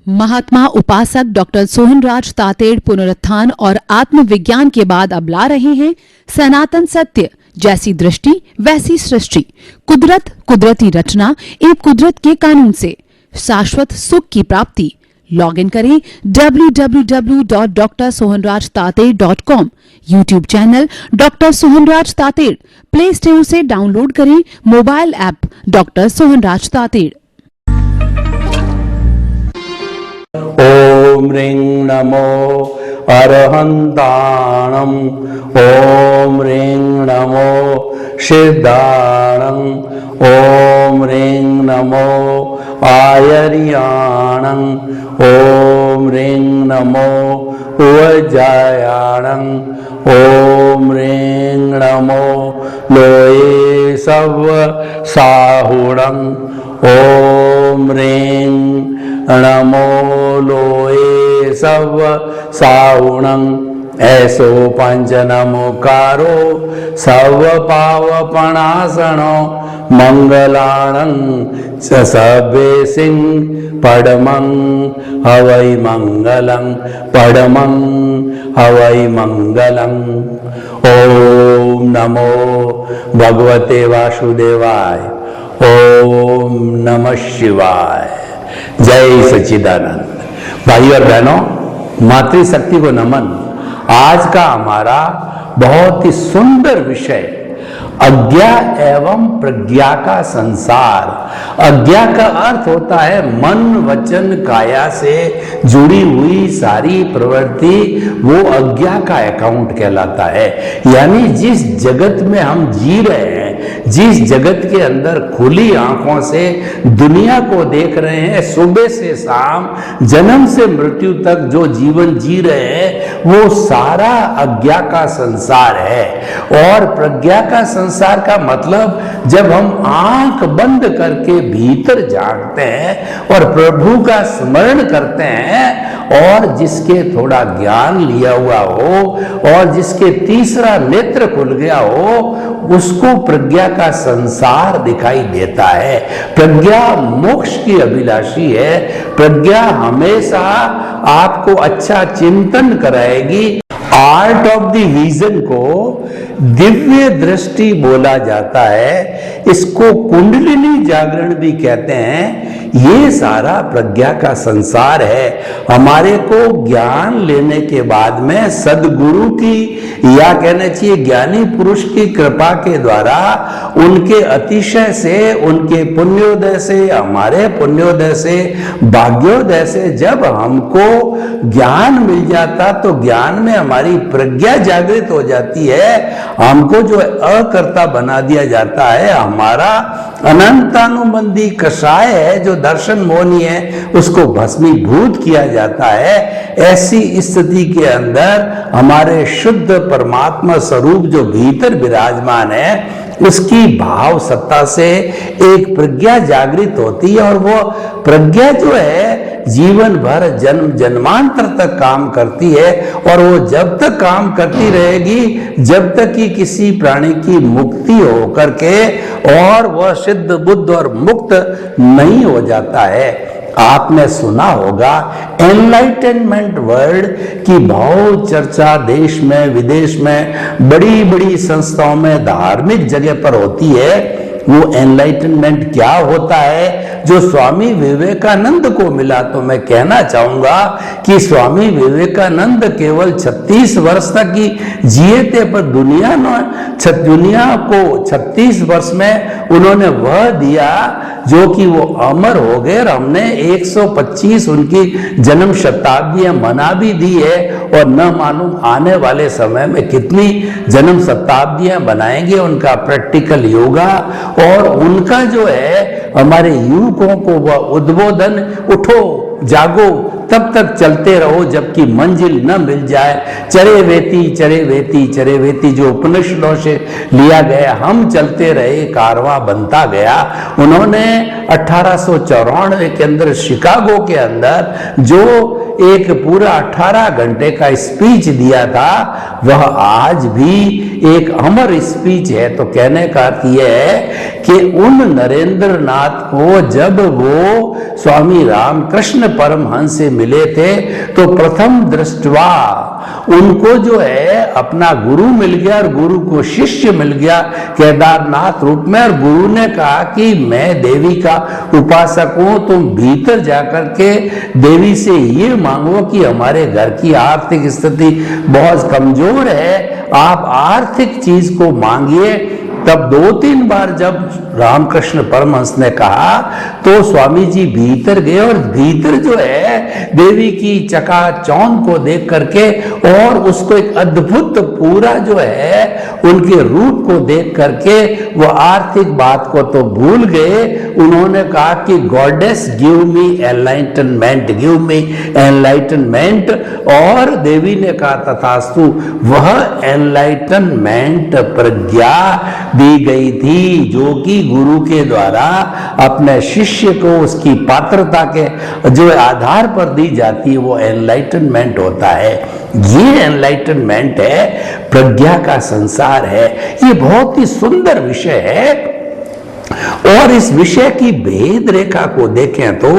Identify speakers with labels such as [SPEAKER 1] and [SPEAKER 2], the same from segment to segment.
[SPEAKER 1] महात्मा उपासक डॉक्टर सोहनराज तातेड़ पुनरुत्थान और आत्मविज्ञान के बाद अब ला रहे हैं सनातन सत्य, जैसी दृष्टि वैसी सृष्टि, कुदरत, कुदरती रचना एवं कुदरत के कानून से शाश्वत सुख की प्राप्ति। लॉगिन करें www.drsohanrajtated.com, YouTube channel doctor Sohanraj Tated, play store से डाउनलोड करें mobile app doctor Sohanraj Tated.
[SPEAKER 2] ओम ह्रीं नमो अरहंताणं, ओम ह्रीं नमो सिद्धाणं, ओम ह्रीं नमो आयर्याणं, ओम ह्रीं नमो उवजायाणं, ओम ह्रीं नमो लोये सव साहुणं, ओम ह्रीं नमो लोये सव साहुणं। ऐसो पंच नमोकारो सव पावपणासनो मंगलाणं सबे सिंह पडमं हवै मंगलं, पडमं हवै मंगलं। ओम नमो भगवते वासुदेवाय, ओम नमः शिवाय। जय सच्चिदानंद। भाइयों और बहनों, मातृशक्ति को नमन। आज का हमारा बहुत ही सुंदर विषय अज्ञा एवं प्रज्ञा का संसार। अज्ञा का अर्थ होता है मन वचन काया से जुड़ी हुई सारी प्रवृत्ति, वो अज्ञा का अकाउंट कहलाता है। यानी जिस जगत में हम जी रहे हैं, जिस जगत के अंदर खुली आंखों से दुनिया को देख रहे हैं, सुबह से शाम जन्म से मृत्यु तक जो जीवन जी रहे हैं, वो सारा अज्ञा का संसार है। और प्रज्ञा का संसार का मतलब जब हम आंख बंद करके भीतर झांकते हैं और प्रभु का स्मरण करते हैं, और जिसके थोड़ा ज्ञान लिया हुआ हो और जिसके तीसरा नेत्र खुल गया हो, उसको प्रज्ञा का संसार दिखाई देता है। प्रज्ञा मोक्ष की अभिलाषी है। प्रज्ञा हमेशा आपको अच्छा चिंतन कराएगी। आर्ट ऑफ द विजन को दिव्य दृष्टि बोला जाता है, इसको कुंडलिनी जागरण भी कहते हैं। ये सारा प्रज्ञा का संसार है। हमारे को ज्ञान लेने के बाद में सदगुरु की, या कहना चाहिए ज्ञानी पुरुष की कृपा के द्वारा, उनके अतिशय से, उनके पुण्योदय से, हमारे पुण्योदय से, भाग्योदय से जब हमको ज्ञान मिल जाता तो ज्ञान में हमारी प्रज्ञा जागृत हो जाती है। हमको जो अकर्ता बना दिया जाता है। हमारा अनंतानुबंधी कषाय है जो दर्शन मोहनी है, उसको भस्मीभूत किया जाता है। ऐसी स्थिति के अंदर हमारे शुद्ध परमात्मा स्वरूप जो भीतर विराजमान है, उसकी भाव सत्ता से एक प्रज्ञा जागृत होती है। और वो प्रज्ञा जो है जीवन भर जन्म जन्मांतर तक काम करती है। और वो जब तक काम करती रहेगी जब तक कि किसी प्राणी की मुक्ति हो करके और वह सिद्ध बुद्ध और मुक्त नहीं हो जाता है। आपने सुना होगा एनलाइटनमेंट वर्ड की बहुत चर्चा देश में विदेश में बड़ी बड़ी संस्थाओं में धार्मिक जगह पर होती है। वो एनलाइटनमेंट क्या होता है जो स्वामी विवेकानंद को मिला, तो मैं कहना चाहूंगा कि स्वामी विवेकानंद केवल 36 वर्ष तक ही जिए थे, पर दुनिया को 36 वर्ष में उन्होंने वह दिया जो कि वो अमर हो गए। और हमने 125 उनकी जन्म शताब्दियां मना भी दी है, और न मालूम आने वाले समय में कितनी जन्म शताब्दियां बनाएंगे। उनका प्रैक्टिकल योगा और उनका जो है हमारे युवकों को वह उद्बोधन, उठो जागो, तब तक चलते रहो जबकि मंजिल न मिल जाए। चरे वेती चरे वेती चरे वेती जो उपनिषदों से लिया गया, हम चलते रहे कारवां बनता गया। उन्होंने 1894 के अंदर शिकागो के अंदर जो एक पूरा 18 घंटे का स्पीच दिया था, वह आज भी एक अमर स्पीच है। तो कहने का अर्थ यह है कि उन नरेंद्र नाथ को जब वो स्वामी रामकृष्ण परमहंस से मिले थे तो प्रथम दृष्टवा उनको जो है अपना गुरु मिल गया और गुरु को शिष्य मिल गया केदारनाथ रूप में। और गुरु ने कहा कि मैं देवी का उपासक हूं, तुम भीतर जाकर के देवी से ये मांगो कि हमारे घर की आर्थिक स्थिति बहुत कमजोर है, आप आर्थिक चीज को मांगिए। तब 2-3 बार जब रामकृष्ण परमहंस ने कहा तो स्वामी जी भीतर गए और भीतर जो है देवी की चकाचौंध को देख करके और उसको एक अद्भुत पूरा जो है उनके रूप को देख करके वो आर्थिक बात को तो भूल गए। उन्होंने कहा कि goddess give me enlightenment, give me enlightenment. और देवी ने कहा तथास्तु, वह एनलाइटनमेंट प्रज्ञा दी गई थी जो कि गुरु के द्वारा अपने शिष्य को उसकी पात्रता के जो आधार पर दी जाती है, वो एनलाइटनमेंट होता है। ये एनलाइटनमेंट है, प्रज्ञा का संसार है। ये बहुत ही सुंदर विषय है और इस विषय की भेद रेखा को देखें तो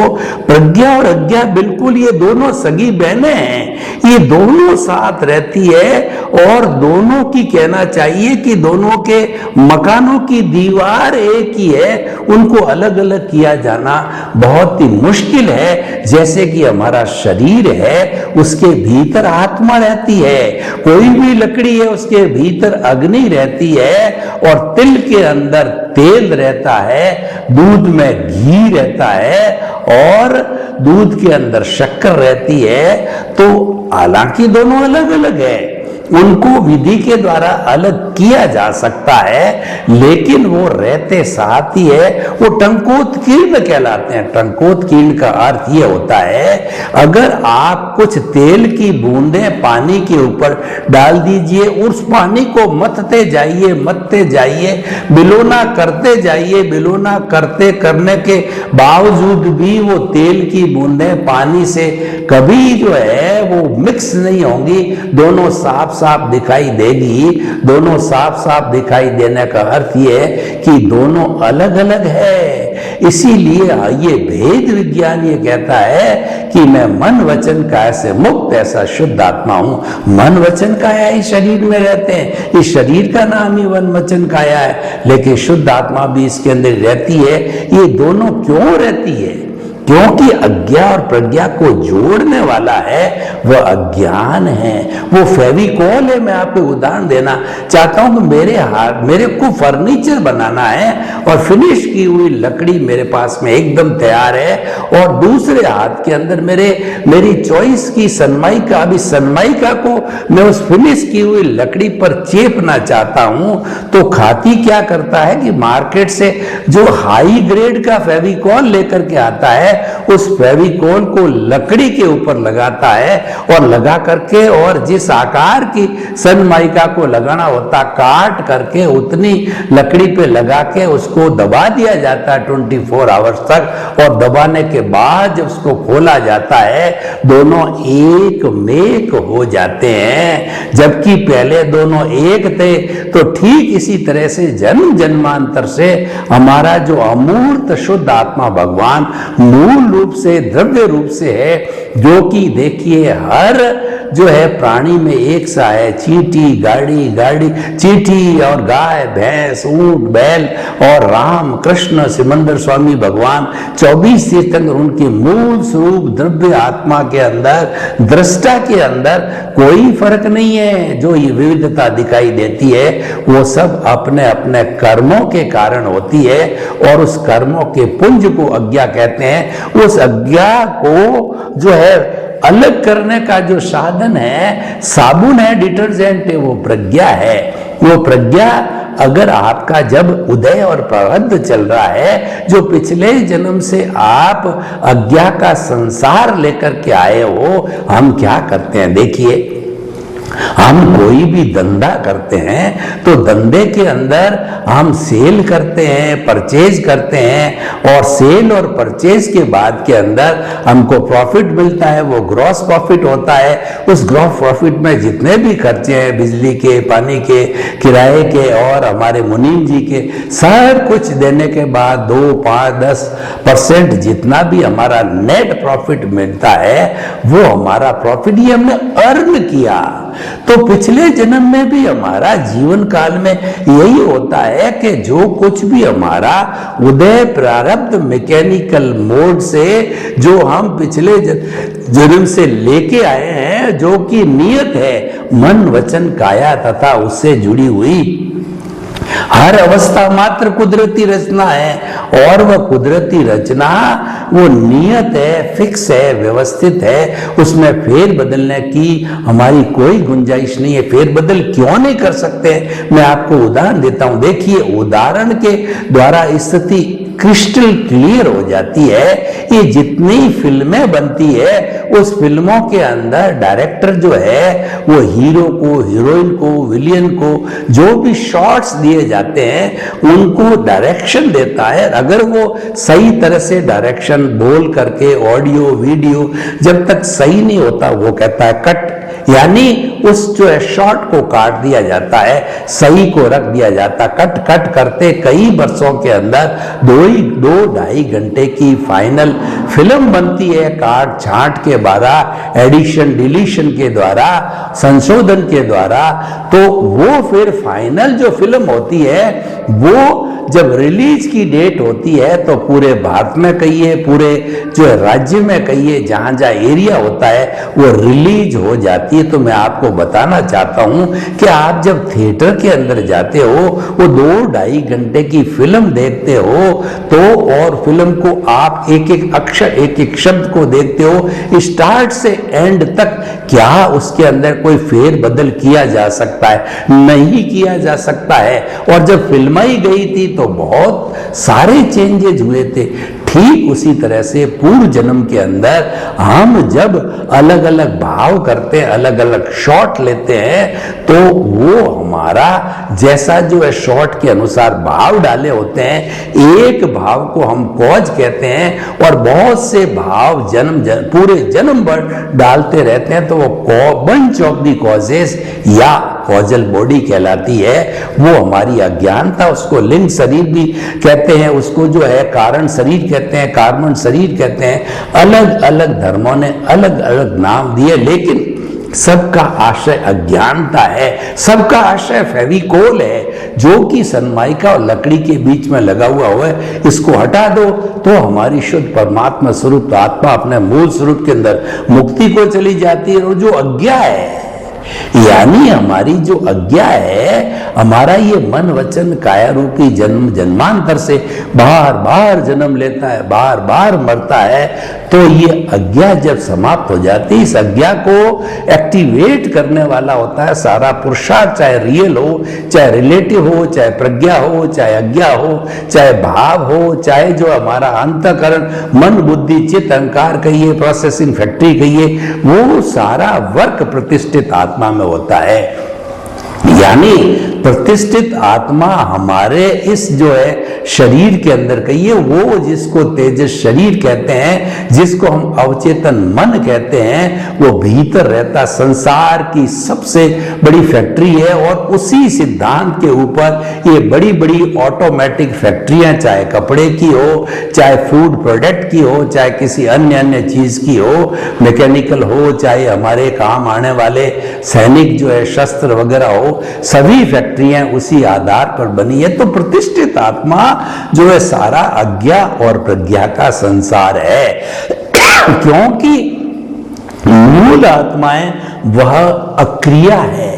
[SPEAKER 2] प्रज्ञा और अज्ञा बिल्कुल ये दोनों सगी बहनें हैं। ये दोनों साथ रहती है और दोनों की कहना चाहिए कि दोनों के मकानों की दीवार एक ही है, उनको अलग अलग किया जाना बहुत ही मुश्किल है। जैसे कि हमारा शरीर है, उसके भीतर आत्मा रहती है, कोई भी लकड़ी है उसके भीतर अग्नि रहती है और तिल के अंदर तेल रहता है, दूध में घी रहता है और दूध के अंदर शक्कर रहती है। तो हालांकि दोनों अलग अलग है, उनको विधि के द्वारा अलग किया जा सकता है, लेकिन वो रहते साथ ही है। वो टंकोत्कीर्ण कहलाते हैं। टंकोत्कीर्ण का अर्थ ये होता है, अगर आप कुछ तेल की बूंदें पानी के ऊपर डाल दीजिए, उस पानी को मथते जाइए, बिलोना करते जाइए, बिलोना करने के बावजूद भी वो तेल की बूंदें पानी से कभी जो है वो मिक्स नहीं होंगी, दोनों साफ साफ दिखाई देगी। दोनों साफ साफ दिखाई देने का अर्थ ये है कि दोनों अलग अलग है। इसीलिए ये भेद विज्ञान ये कहता है कि मैं मन वचन काया से मुक्त ऐसा शुद्ध आत्मा हूं। मन वचन काया ही शरीर में रहते हैं, इस शरीर का नाम ही मन वचन काया है, लेकिन शुद्ध आत्मा भी इसके अंदर रहती है। ये दोनों क्यों रहती है? क्योंकि अज्ञा और प्रज्ञा को जोड़ने वाला है वह अज्ञान है, वो फेविकॉल है। मैं आपको उदाहरण देना चाहता हूं कि मेरे को फर्नीचर बनाना है और फिनिश की हुई लकड़ी मेरे पास में एकदम तैयार है और दूसरे हाथ के अंदर मेरी चॉइस की सनमाइका, अभी सनमाइका को मैं उस फिनिश की हुई लकड़ी पर चेपना चाहता हूं। तो खाती क्या करता है कि मार्केट से जो हाई ग्रेड का फेविकॉल लेकर के आता है, उस फेविकॉल को लकड़ी के ऊपर लगाता है और लगा करके और जिस आकार की सनमाइका को लगाना होता काट करके उतनी लकड़ी पे लगा के उसको दबा दिया जाता है 24 आवर्स तक। और दबाने के बाद जब उसको खोला जाता है दोनों एक मेक हो जाते हैं, जबकि पहले दोनों एक थे। तो ठीक इसी तरह से जन्म जन्मांतर से हमारा जो अमूर्त शुद्ध आत्मा भगवान मूल रूप से द्रव्य रूप से है, जो कि देखिए हर जो है प्राणी में एक सा है। चींटी गाड़ी चींटी और गाय भैंस ऊंट बैल और राम कृष्ण सिमंदर स्वामी भगवान 24 तीर्थंकर, उनके मूल स्वरूप द्रव्य आत्मा के अंदर दृष्टा के अंदर कोई फर्क नहीं है। जो ये विविधता दिखाई देती है वो सब अपने अपने कर्मों के कारण होती है और उस कर्मों के पुंज को अज्ञा कहते हैं। उस अज्ञा को जो है अलग करने का जो साधन है, साबुन है, डिटर्जेंट है, वो प्रज्ञा है। वो प्रज्ञा अगर आपका जब उदय और प्रबंध चल रहा है, जो पिछले जन्म से आप अज्ञा का संसार लेकर के आए हो, हम क्या करते हैं देखिए, हम कोई भी धंधा करते हैं तो धंधे के अंदर हम सेल करते हैं, परचेज करते हैं, और सेल और परचेज के बाद के अंदर हमको प्रॉफिट मिलता है, वो ग्रॉस प्रॉफिट होता है। उस ग्रॉस प्रॉफिट में जितने भी खर्चे हैं, बिजली के, पानी के, किराए के और हमारे मुनीम जी के, सब कुछ देने के बाद 2, 5, 10% जितना भी हमारा नेट प्रॉफिट मिलता है वो हमारा प्रॉफिट, ये हमने अर्न किया। तो पिछले जन्म में भी हमारा जीवन काल में यही होता है कि जो कुछ भी हमारा उदय प्रारब्ध मैकेनिकल मोड से जो हम पिछले जन्म से लेके आए हैं, जो कि नियत है मन वचन काया तथा उससे जुड़ी हुई हर अवस्था मात्र कुदरती रचना है। और वह कुदरती रचना वो नियत है, फिक्स है, व्यवस्थित है, उसमें फेर बदलने की हमारी कोई गुंजाइश नहीं है। फेर बदल क्यों नहीं कर सकते? मैं आपको उदाहरण देता हूं। देखिए, उदाहरण के द्वारा स्थिति क्रिस्टल क्लियर हो जाती है। ये जितनी फिल्में बनती है उस फिल्मों के अंदर डायरेक्टर जो है वो हीरो को, हीरोइन को, विलियन को जो भी शॉट्स दिए जाते हैं उनको डायरेक्शन देता है। अगर वो सही तरह से डायरेक्शन बोल करके ऑडियो वीडियो जब तक सही नहीं होता वो कहता है कट, यानी उस जो है शॉट को काट दिया जाता है, सही को रख दिया जाता। कट कट करते कई वर्षों के अंदर 2-2.5 घंटे की फाइनल फिल्म बनती है, काट छांट के द्वारा, एडिशन डिलीशन के द्वारा, संशोधन के द्वारा। तो वो फिर फाइनल जो फिल्म होती है वो जब रिलीज की डेट होती है तो पूरे भारत में कहिए, पूरे जो राज्य में कहिए, जहां जहां एरिया होता है वो रिलीज हो जाती है। तो मैं आपको बताना चाहता हूं कि आप जब थिएटर के अंदर जाते हो, वो 2-2.5 घंटे की फिल्म देखते हो तो, और फिल्म को आप एक एक अक्षर, एक एक शब्द को देखते हो स्टार्ट से एंड तक, क्या उसके अंदर कोई फेर बदल किया जा सकता है? नहीं किया जा सकता है। और जब फिल्म ही गई थी तो बहुत सारे चेंजेज हुए थे। ठीक उसी तरह से पूर्व जन्म के अंदर हम जब अलग अलग भाव करते हैं, अलग अलग शॉट लेते हैं, तो वो हमारा जैसा जो है शॉट के अनुसार भाव डाले होते हैं, एक भाव को हम कॉज कहते हैं और बहुत से भाव पूरे जन्म भर डालते रहते हैं, तो वो बंच ऑफ दी कॉजेस या कॉजल बॉडी कहलाती है। वो हमारी अज्ञानता, उसको लिंग शरीर भी कहते हैं, उसको जो है कारण शरीर कहते हैं, कार्बन शरीर कहते हैं। अलग अलग धर्मों ने अलग अलग नाम दिए, लेकिन सबका आशय अज्ञानता है, सबका आशय फेविकोल है जो कि सनमाइका और लकड़ी के बीच में लगा हुआ है। इसको हटा दो तो हमारी शुद्ध परमात्मा स्वरूप आत्मा अपने मूल स्वरूप के अंदर मुक्ति को चली जाती है। और जो अज्ञा है, यानी हमारी जो अज्ञा है, हमारा ये मन वचन काया रूपी जन्म जन्मांतर से बार बार जन्म लेता है, बार बार मरता है। तो ये अज्ञा जब समाप्त हो जाती है, इस अज्ञा को एक्टिवेट करने वाला होता है सारा पुरुषार्थ, चाहे रियल हो, चाहे रिलेटिव हो, चाहे प्रज्ञा हो, चाहे अज्ञा हो, चाहे भाव हो, चाहे जो हमारा अंतःकरण मन बुद्धि चित्त अहंकार कहिए, प्रोसेसिंग फैक्ट्री कहिए, वो सारा वर्क प्रतिष्ठित आत्मा में होता है। यानी प्रतिष्ठित आत्मा हमारे इस जो है शरीर के अंदर कहिए, वो जिसको तेजस शरीर कहते हैं, जिसको हम अवचेतन मन कहते हैं, वो भीतर रहता संसार की सबसे बड़ी फैक्ट्री है। और उसी सिद्धांत के ऊपर ये बड़ी बड़ी ऑटोमेटिक फैक्ट्रियां, चाहे कपड़े की हो, चाहे फूड प्रोडक्ट की हो, चाहे किसी अन्य चीज की हो, मैकेनिकल हो, चाहे हमारे काम आने वाले सैनिक जो है शस्त्र वगैरह हो, सभी फैक्ट्रियां उसी आधार पर बनी है। तो प्रतिष्ठित आत्मा जो है सारा अज्ञा और प्रज्ञा का संसार है, क्योंकि मूल आत्माएं वह अक्रिया है,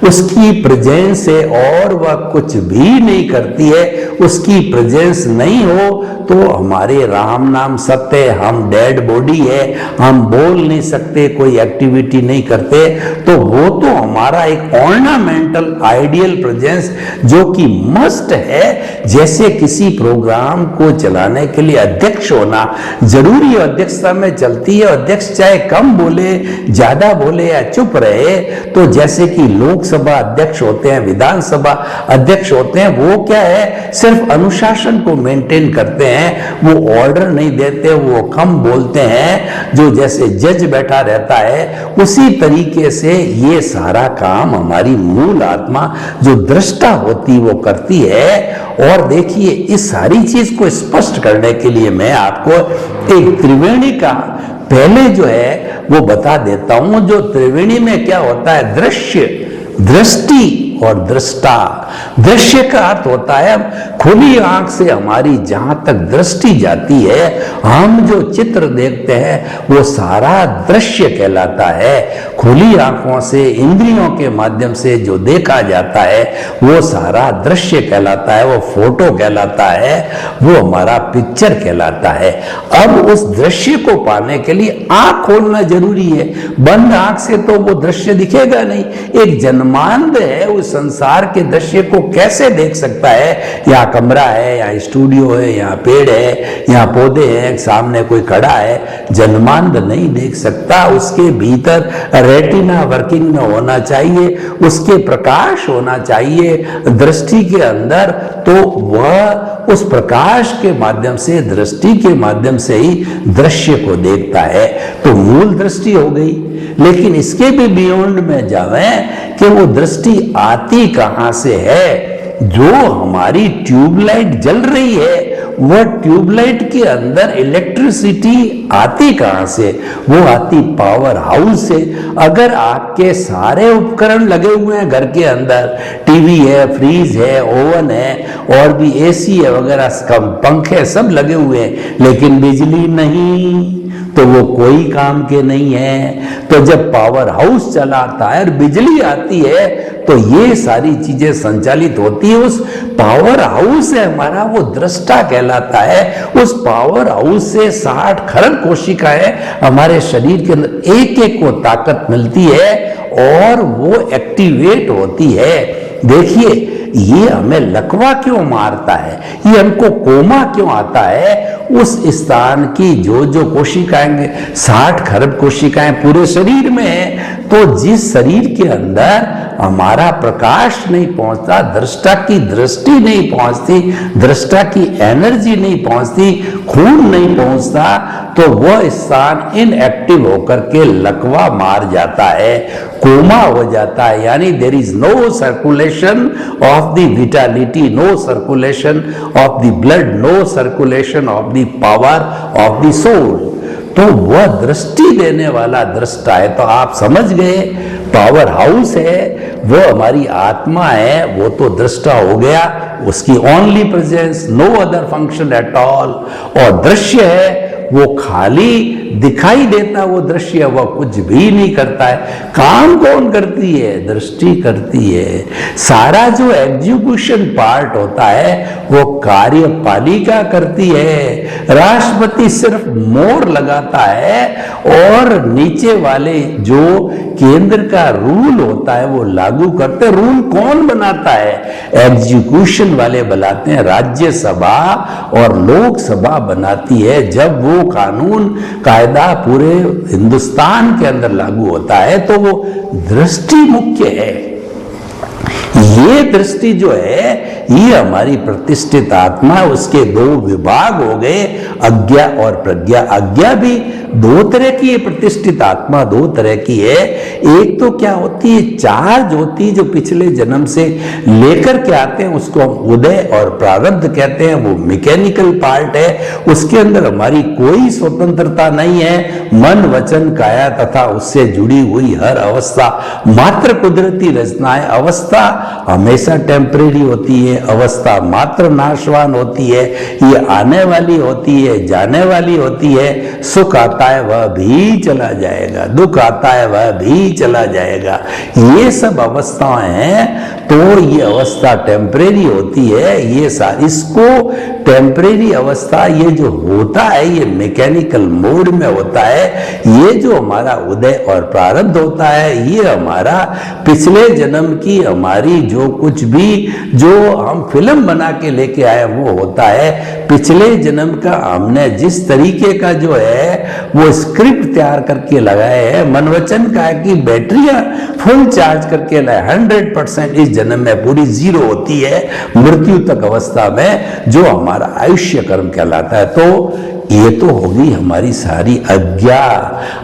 [SPEAKER 2] उसकी प्रेजेंस है और वह कुछ भी नहीं करती है, उसकी प्रेजेंस नहीं हो तो हमारे राम नाम सत्य है, हम डेड बॉडी है, हम बोल नहीं सकते, कोई एक्टिविटी नहीं करते, तो वो तो हमारा एक ऑर्नामेंटल आइडियल प्रेजेंस जो कि मस्ट है। जैसे किसी प्रोग्राम को चलाने के लिए अध्यक्ष होना जरूरी है, अध्यक्षता में चलती है, अध्यक्ष चाहे कम बोले, ज्यादा बोले या चुप रहे, तो जैसे कि लोकसभा अध्यक्ष होते हैं, विधानसभा अध्यक्ष होते हैं, वो क्या है, सिर्फ अनुशासन को मेंटेन करते हैं, वो ऑर्डर नहीं देते, वो कम बोलते हैं, जो जैसे जज बैठा रहता है उसी तरीके से ये सारा काम हमारी मूल आत्मा जो दृष्टा होती वो करती है। और देखिए इस सारी चीज को स्पष्ट करने के लिए मैं आपको एक त्रिवेणी का पहले जो है वो बता देता हूं। जो त्रिवेणी में क्या होता है, दृश्य, दृष्टि और दृष्टा। दृश्य का अर्थ होता है खुली आंख से हमारी जहां तक दृष्टि जाती है, हम जो चित्र देखते हैं वो सारा दृश्य कहलाता है। खुली आंखों से, इंद्रियों के माध्यम से जो देखा जाता है वो सारा दृश्य कहलाता है, वो फोटो कहलाता है, वो हमारा पिक्चर कहलाता है। अब उस दृश्य को पाने के लिए आंख खोलना जरूरी है, बंद आंख से तो वो दृश्य दिखेगा नहीं। एक जन्मांध है उस संसार के दृश्य को कैसे देख सकता है, यहाँ कमरा है, यहाँ स्टूडियो है, यहाँ पेड़ है, यहाँ पौधे हैं, सामने कोई खड़ा है, जन्मांध नहीं देख सकता। उसके भीतर रेटिना वर्किंग में होना चाहिए, उसके प्रकाश होना चाहिए दृष्टि के अंदर, तो वह उस प्रकाश के माध्यम से, दृष्टि के माध्यम से ही दृश्य को देखता है। तो मूल दृष्टि हो गई, लेकिन इसके भी बियॉन्ड में जावें कि वो दृष्टि आती कहां से है। जो हमारी ट्यूबलाइट जल रही है वह ट्यूबलाइट के अंदर इलेक्ट्रिसिटी आती कहां से, वो आती पावर हाउस से। अगर आपके सारे उपकरण लगे हुए हैं घर के अंदर, टीवी है, फ्रीज है, ओवन है और भी एसी है वगैरह, पंखे सब लगे हुए हैं, लेकिन बिजली नहीं, तो वो कोई काम के नहीं है। तो जब पावर हाउस चलाता है और बिजली आती है तो ये सारी चीजें संचालित होती है। उस पावर हाउस से हमारा वो दृष्टा कहलाता है। उस पावर हाउस से 60 खरब कोशिकाएं हमारे शरीर के अंदर एक एक को ताकत मिलती है और वो एक्टिवेट होती है। देखिए ये हमें लकवा क्यों मारता है, ये हमको कोमा क्यों आता है, उस स्थान की जो जो कोशिकाएं, 60 खरब कोशिकाएं पूरे शरीर में है, तो जिस शरीर के अंदर हमारा प्रकाश नहीं पहुंचता, दृष्टा की दृष्टि नहीं पहुंचती, दृष्टा की एनर्जी नहीं पहुंचती, खून नहीं पहुंचता, तो वह स्थान इनएक्टिव होकर के लकवा मार जाता है, कोमा हो जाता है। यानी there is no circulation of the vitality, no circulation of the blood, no circulation of the power of the soul. तो वह दृष्टि देने वाला दृष्टा है। तो आप समझ गए, पावर हाउस है वो हमारी आत्मा है, वो तो दृष्टा हो गया, उसकी only presence, no other function at all. और दृश्य है वो खाली दिखाई देता, वो दृश्य वह कुछ भी नहीं करता है। काम कौन करती है, दृष्टि करती है। सारा जो एग्जीक्यूशन पार्ट होता है वो कार्यपालिका करती है। राष्ट्रपति सिर्फ मोहर लगाता है और नीचे वाले जो केंद्र का रूल होता है वो लागू करते। रूल कौन बनाता है, एग्जीक्यूशन वाले बनाते हैं। राज्यसभा और लोकसभा बनाती है। जब वो कानून कायदा पूरे हिंदुस्तान के अंदर लागू होता है तो वो दृष्टि मुख्य है। ये दृष्टि जो है ये हमारी प्रतिष्ठित आत्मा, उसके दो विभाग हो गए, अज्ञा और प्रज्ञा। अज्ञा भी दो तरह की है, प्रतिष्ठित आत्मा दो तरह की है। एक तो क्या होती है, चार्ज होती है जो पिछले जन्म से लेकर के आते हैं, उसको हम उदय और प्रारब्ध कहते हैं। वो मैकेनिकल पार्ट है, उसके अंदर हमारी कोई स्वतंत्रता नहीं है, मन वचन काया तथा उससे जुड़ी हुई हर अवस्था मात्र कुदरती रचनाएं। अवस्था हमेशा टेम्परेरी होती है, अवस्था मात्र नाशवान होती है, ये आने वाली होती है, जाने वाली होती है। सुख आता है वह भी चला जाएगा, दुख आता है वह भी चला जाएगा। ये सब अवस्थाएं हैं, तो ये अवस्था टेम्परेरी होती है। ये इसको टेम्परेरी अवस्था, ये जो होता है ये मैकेनिकल मोड में होता है। ये जो हमारा उदय और प्रारब्ध होता है, ये हमारा पिछले जन्म की हमारी जो कुछ भी जो हम फिल्म बना के लेके आए वो होता है। पिछले जन्म का हमने जिस तरीके का जो है वो स्क्रिप्ट तैयार करके लगाए है, मन वचन का की बैटरियां फुल चार्ज करके लाए 100% इस जन्म में पूरी जीरो होती है मृत्यु तक अवस्था में, जो हमारा आयुष्य कर्म कहलाता है। तो ये तो होगी हमारी सारी अज्ञा।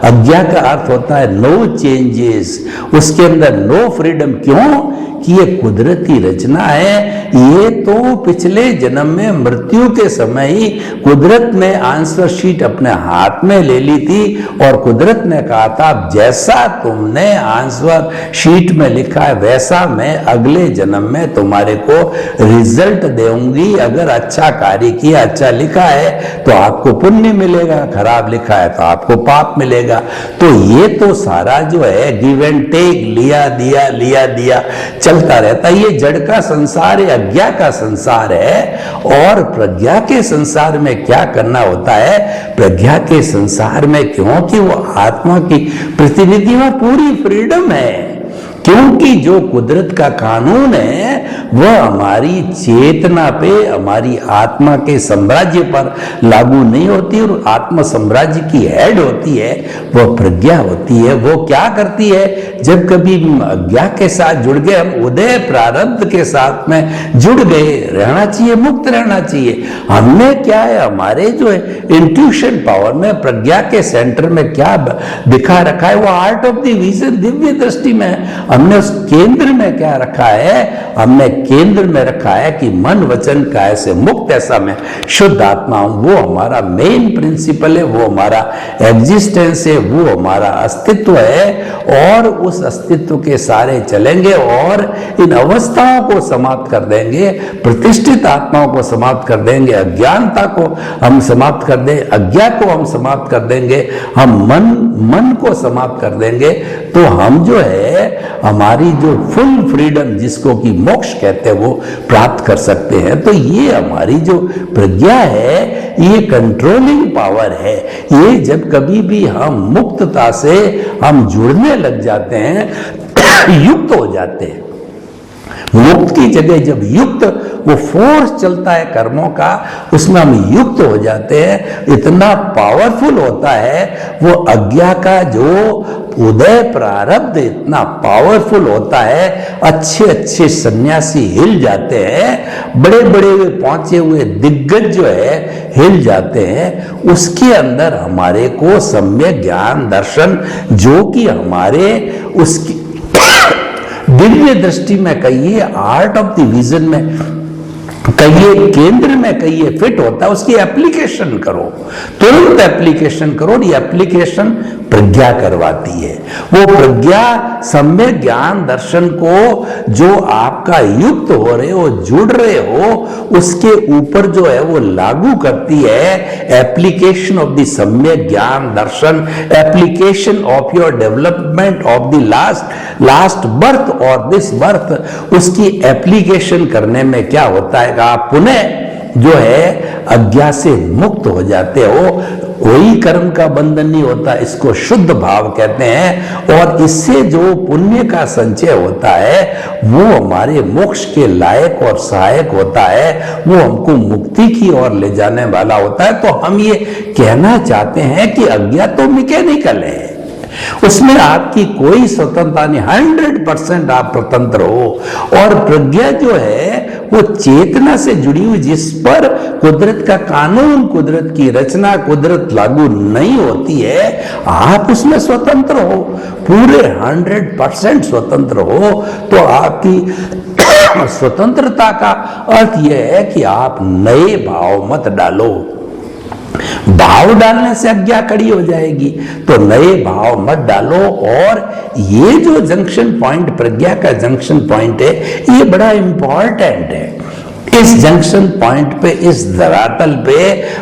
[SPEAKER 2] अज्ञा का अर्थ होता है नो चेंजेस, उसके अंदर नो फ्रीडम। क्यों कि ये कुदरती रचना है। ये तो पिछले जन्म में मृत्यु के समय ही कुदरत ने आंसर शीट अपने हाथ में ले ली थी और कुदरत ने कहा था जैसा तुमने आंसर शीट में लिखा है वैसा मैं अगले जन्म में तुम्हारे को रिजल्ट दूंगी। अगर अच्छा कार्य किया, अच्छा लिखा है तो आपको पुण्य मिलेगा, खराब लिखा है तो आपको पाप मिलेगा। तो ये तो सारा जो है गिव एंड टेक, लिया दिया लिया दिया चलता रहता है। ये जड़ का संसार है, अज्ञा का संसार है। और प्रज्ञा के संसार में क्या करना होता है? प्रज्ञा के संसार में, क्योंकि वो आत्मा की प्रतिनिधि में पूरी फ्रीडम है, क्योंकि जो कुदरत का कानून है वह हमारी चेतना पे, हमारी आत्मा के साम्राज्य पर लागू नहीं होती। और आत्मा साम्राज्य की हेड होती है वह प्रज्ञा होती है। वो क्या करती है? जब कभी अज्ञा के साथ जुड़ गए, हम उदय प्रारब्ध के साथ में जुड़ गए, रहना चाहिए, मुक्त रहना चाहिए। हमने क्या है, हमारे जो है इंट्यूशन पावर में, प्रज्ञा के सेंटर में क्या दिखा रखा है? वो art of the vision, Divya दृष्टि में हमने उस केंद्र में क्या रखा है? हमने केंद्र में रखा है कि मन वचन काया से मुक्त, ऐसा मैं शुद्ध आत्मा हूं। वो हमारा मेन प्रिंसिपल है, वो हमारा एग्जिस्टेंस है, वो हमारा अस्तित्व है। और उस अस्तित्व के सारे चलेंगे और इन अवस्थाओं को समाप्त कर देंगे, प्रतिष्ठित आत्माओं को समाप्त कर देंगे, अज्ञानता को हम समाप्त कर देंगे, अज्ञा को हम समाप्त कर देंगे, हम मन को समाप्त कर देंगे। तो हम जो है हमारी जो फुल फ्रीडम, जिसको कि मोक्ष कहते हैं, वो प्राप्त कर सकते हैं। तो ये हमारी जो प्रज्ञा है ये कंट्रोलिंग पावर है। ये जब कभी भी हम मुक्तता से हम जुड़ने लग जाते हैं, युक्त हो जाते हैं। मुक्त की जगह जब युक्त वो फोर्स चलता है कर्मों का, उसमें हम युक्त हो जाते हैं। इतना पावरफुल होता है वो अज्ञा का जो उदय प्रारब्ध, इतना पावरफुल होता है। अच्छे अच्छे सन्यासी हिल जाते हैं, बड़े बड़े पहुंचे हुए दिग्गज जो है हिल जाते हैं। उसके अंदर हमारे को सम्यक ज्ञान दर्शन, जो कि हमारे उसकी दिव्य दृष्टि में कहिए, आर्ट ऑफ द विजन में कहिए, केंद्र में कहिए, फिट होता है। उसकी एप्लीकेशन करो, तुरंत एप्लीकेशन करो। ये एप्लीकेशन प्रज्ञा करवाती है। वो प्रज्ञा सम्यक ज्ञान दर्शन को जो आपका युक्त हो रहे हो, जुड़ रहे हो, उसके ऊपर जो है वो लागू करती है। एप्लीकेशन ऑफ द सम्यक ज्ञान दर्शन, application of your development of the last birth और दिस बर्थ, उसकी एप्लीकेशन करने में क्या होता है? आप पुनः जो है अज्ञा से मुक्त हो जाते हो। कोई कर्म का बंधन नहीं होता, इसको शुद्ध भाव कहते हैं। और इससे जो पुण्य का संचय होता है वो हमारे मोक्ष के लायक और सहायक होता है, वो हमको मुक्ति की ओर ले जाने वाला होता है। तो हम ये कहना चाहते हैं कि अज्ञा तो मैकेनिकल है, उसमें आपकी कोई स्वतंत्रता नहीं, 100% आप स्वतंत्र हो। और प्रज्ञा जो है वो चेतना से जुड़ी हुई, जिस पर कुदरत का कानून, कुदरत की रचना, कुदरत लागू नहीं होती है, आप उसमें स्वतंत्र हो, पूरे 100% स्वतंत्र हो। तो आपकी स्वतंत्रता का अर्थ यह है कि आप नए भाव मत डालो, भाव डालने से अज्ञा खड़ी हो जाएगी, तो नए भाव मत डालो। और ये जो जंक्शन पॉइंट, प्रज्ञा का जंक्शन पॉइंट है, ये बड़ा इंपॉर्टेंट है। इस जंक्शन पॉइंट पे, इस धरातल पे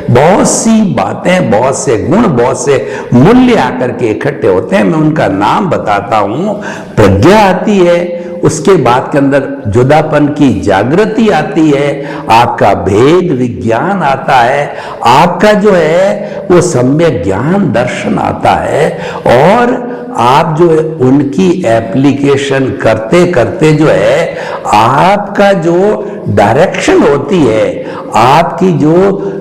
[SPEAKER 2] बहुत सी बातें, बहुत से गुण, बहुत से मूल्य आकर के इकट्ठे होते हैं। मैं उनका नाम बताता हूं। प्रज्ञा आती है, उसके बाद के अंदर जुदापन की जागृति आती है, आपका भेद विज्ञान आता है, आपका जो है वो सम्यक ज्ञान दर्शन आता है, और आप जो है उनकी एप्लीकेशन करते करते जो है आपका जो डायरेक्शन होती है, आपकी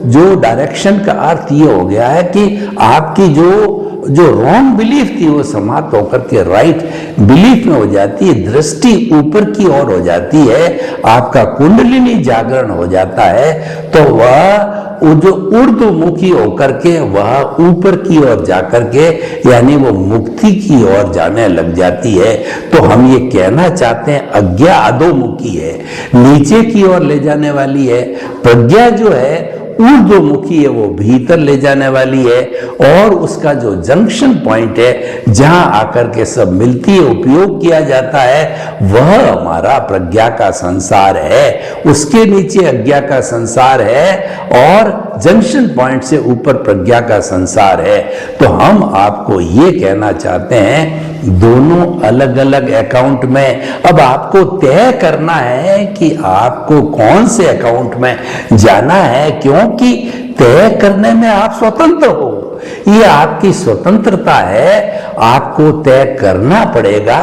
[SPEAKER 2] जो डायरेक्शन का अर्थ ये हो गया है कि आपकी जो रॉन्ग बिलीफ थी वो समाप्त होकर के राइट बिलीफ में हो जाती है, दृष्टि ऊपर की ओर हो जाती है, आपका कुंडलिनी जागरण हो जाता है, तो वह जो ऊर्ध्वमुखी होकर के वह ऊपर की ओर जाकर के यानी वो मुक्ति की ओर जाने लग जाती है। तो हम ये कहना चाहते हैं अज्ञा अधोमुखी है, नीचे की ओर ले जाने वाली है। प्रज्ञा जो है ऊर्ध्वमुखी है, वो भीतर ले जाने वाली है, और उसका जो जंक्शन पॉइंट है जहां आकर के सब मिलती है, उपयोग किया जाता है, वह हमारा प्रज्ञा का संसार है। उसके नीचे अज्ञा का संसार है और जंक्शन पॉइंट से ऊपर प्रज्ञा का संसार है। तो हम आपको ये कहना चाहते हैं दोनों अलग अलग अकाउंट में अब आपको तय करना है कि आपको कौन से अकाउंट में जाना है, क्योंकि तय करने में आप स्वतंत्र हो, ये आपकी स्वतंत्रता है। आपको तय करना पड़ेगा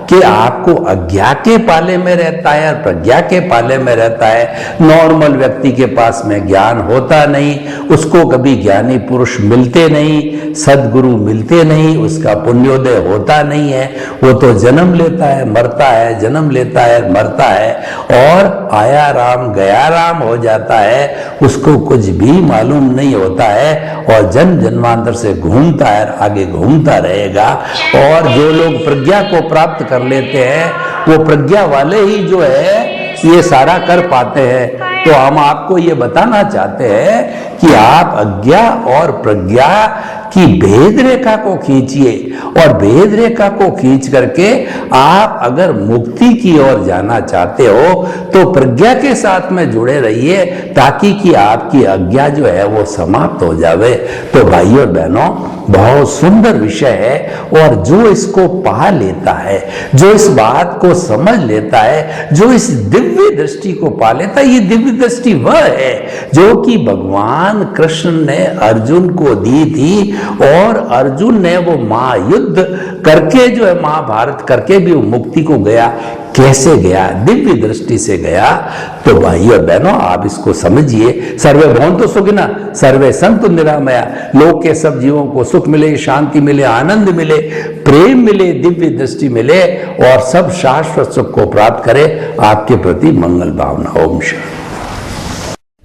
[SPEAKER 2] कि आपको अज्ञा के पाले में रहता है और प्रज्ञा के पाले में रहता है। नॉर्मल व्यक्ति के पास में ज्ञान होता नहीं, उसको कभी ज्ञानी पुरुष मिलते नहीं, सदगुरु मिलते नहीं, उसका पुण्योदय होता नहीं है, वो तो जन्म लेता है मरता है, जन्म लेता है मरता है, और आया राम गया राम हो जाता है, उसको कुछ भी मालूम नहीं होता है, और जन्म जन्मांतर से घूमता है, आगे घूमता रहेगा। और जो लोग प्रज्ञा को प्राप्त कर लेते हैं वो प्रज्ञा वाले ही जो है ये सारा कर पाते हैं। तो हम आपको ये बताना चाहते हैं कि आप अज्ञा और प्रज्ञा की भेद रेखा को खींचिए, और भेद रेखा को खींच करके आप अगर मुक्ति की ओर जाना चाहते हो तो प्रज्ञा के साथ में जुड़े रहिए, ताकि कि आपकी अज्ञा जो है वो समाप्त हो जावे। तो भाइयों बहनों, बहुत सुंदर विषय है, और जो इसको पा लेता है, जो इस बात को समझ लेता है, जो इस दिव्य दृष्टि को पा लेता है, ये दिव्य दृष्टि वह है जो कि भगवान कृष्ण ने अर्जुन को दी थी, और अर्जुन ने वो महायुद्ध करके जो है महाभारत करके भी वो मुक्ति को गया। कैसे गया? दिव्य दृष्टि से गया। तो भाइयों बहनों, आप इसको समझिए। सर्वे भवन्तु सुखिनः, सर्वे सन्तु निरामया। लोक के सब जीवों को सुख मिले, शांति मिले, आनंद मिले, प्रेम मिले, दिव्य दृष्टि मिले, और सब शाश्वत सुख को प्राप्त करे। आपके प्रति मंगल भावना। ओम शांति।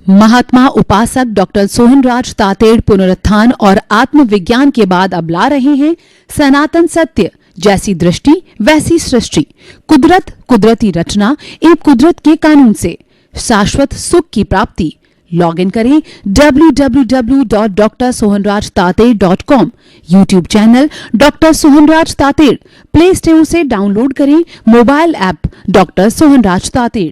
[SPEAKER 1] महात्मा उपासक डॉक्टर सोहनराज तातेड़ पुनरुत्थान और आत्मविज्ञान के बाद अब ला रहे हैं सनातन सत्य, जैसी दृष्टि वैसी सृष्टि, कुदरत कुदरती रचना एवं कुदरत के कानून से शाश्वत सुख की प्राप्ति। लॉग इन करें www.drsohanrajtated.com, YouTube channel doctor Sohanraj Tated, play store से डाउनलोड करें mobile app doctor Sohanraj Tated.